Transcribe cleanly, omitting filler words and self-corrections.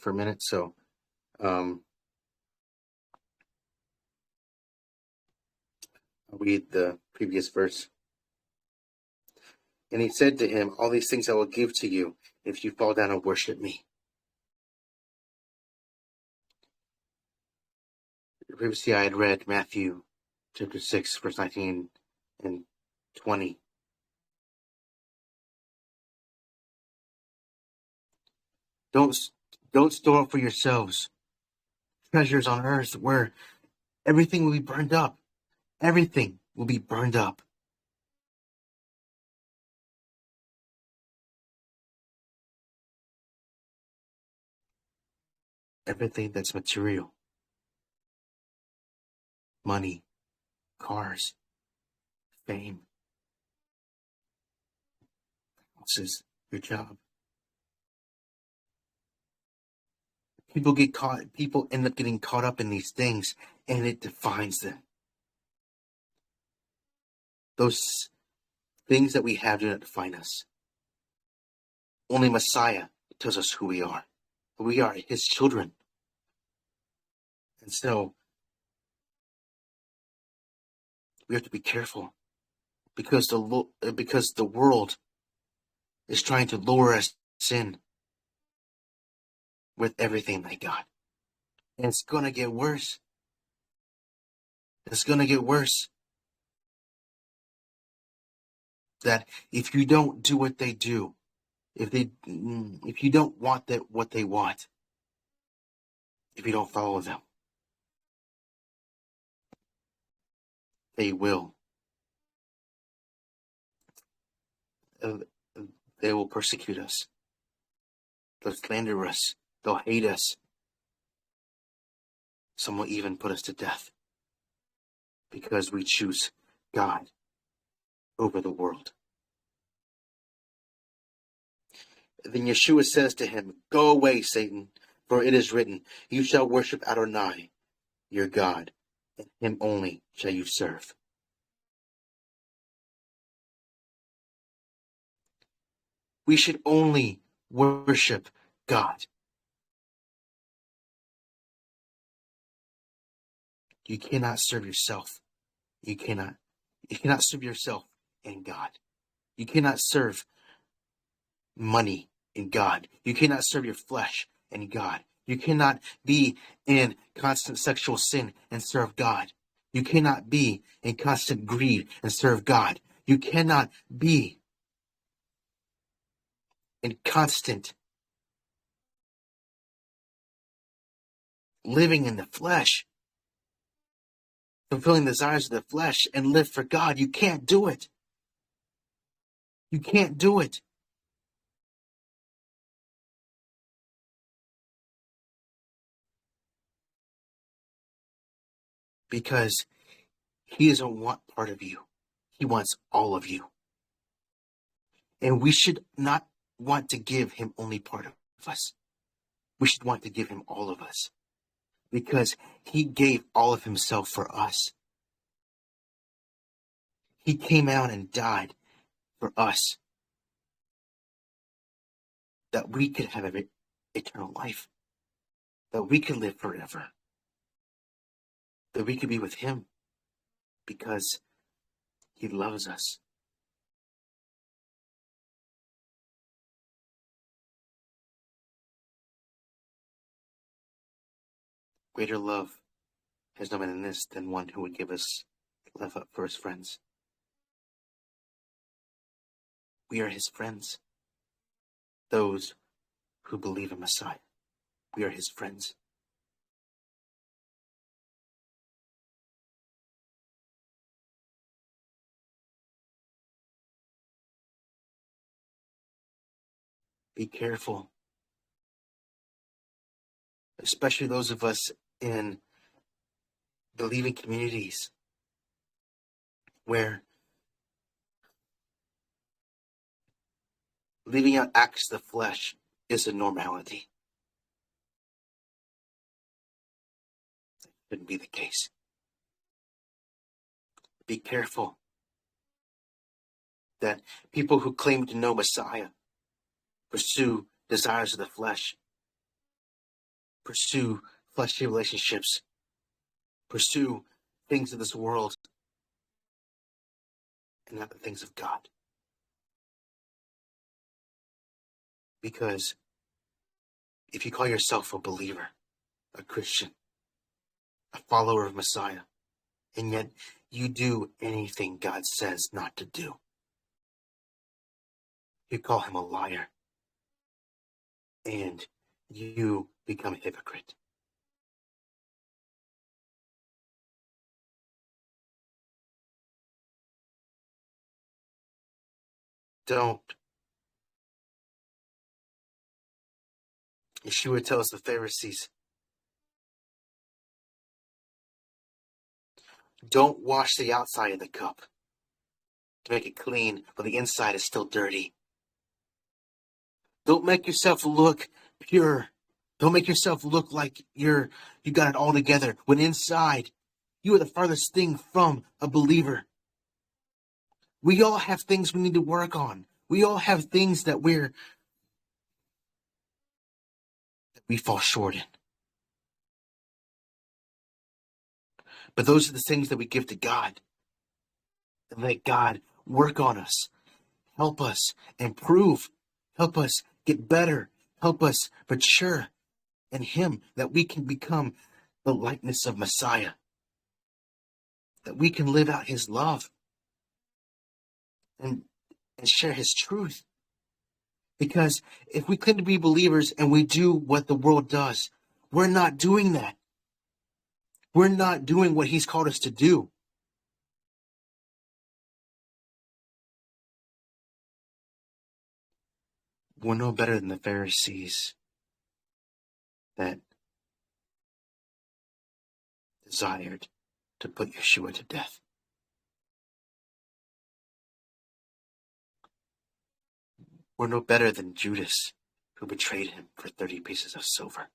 for a minute. So I'll read the previous verse. And he said to him, all these things I will give to you if you fall down and worship me. Previously I had read Matthew chapter 6, verse 19 and 20. Don't store up for yourselves treasures on earth where everything will be burned up. Everything will be burned up. Everything that's material. Money, cars, fame, houses, your job. People end up getting caught up in these things, and it defines them. Those things that we have do not define us. Only Messiah tells us who we are. We are his children. And so we have to be careful because the world is trying to lure us in with everything they got. And it's going to get worse. It's going to get worse. That if you don't do what they do, if you don't want what they want, if you don't follow them, they will. They will persecute us. They'll slander us. They'll hate us. Some will even put us to death because we choose God over the world. Then Yeshua says to him, go away, Satan, for it is written, you shall worship Adonai, your God, and him only shall you serve. We should only worship God. You cannot serve yourself. You cannot serve yourself and God. You cannot serve money and God. You cannot serve your flesh and God. You cannot be in constant sexual sin and serve God. You cannot be in constant greed and serve God. You cannot be in constant living in the flesh, fulfilling the desires of the flesh, and live for God. You can't do it. You can't do it. Because he doesn't want part of you. He wants all of you. And we should not want to give him only part of us. We should want to give him all of us. Because he gave all of himself for us. He came out and died for us. That we could have eternal life. That we could live forever. That we could be with him. Because he loves us. Greater love has no man in this than one who would give his life up for his friends. We are his friends. Those who believe in Messiah. We are his friends. Be careful. Especially those of us in believing communities where leaving out acts of the flesh is a normality. That shouldn't be the case. Be careful that people who claim to know Messiah pursue desires of the flesh pursue fleshly relationships, pursue things of this world, and not the things of God. Because if you call yourself a believer, a Christian, a follower of Messiah, and yet you do anything God says not to do, you call him a liar, and you become a hypocrite. Don't. Yeshua tells the Pharisees, don't wash the outside of the cup to make it clean, but the inside is still dirty. Don't make yourself look pure. Don't make yourself look like you got it all together, when inside you are the farthest thing from a believer. We all have things we need to work on. We all have things that we fall short in. But those are the things that we give to God. And let God work on us, help us improve, help us get better, help us mature in Him, that we can become the likeness of Messiah, that we can live out His love and share His truth. Because if we claim to be believers and we do what the world does, we're not doing that. We're not doing what He's called us to do. We're no better than the Pharisees that desired to put Yeshua to death. We're no better than Judas, who betrayed him for 30 pieces of silver.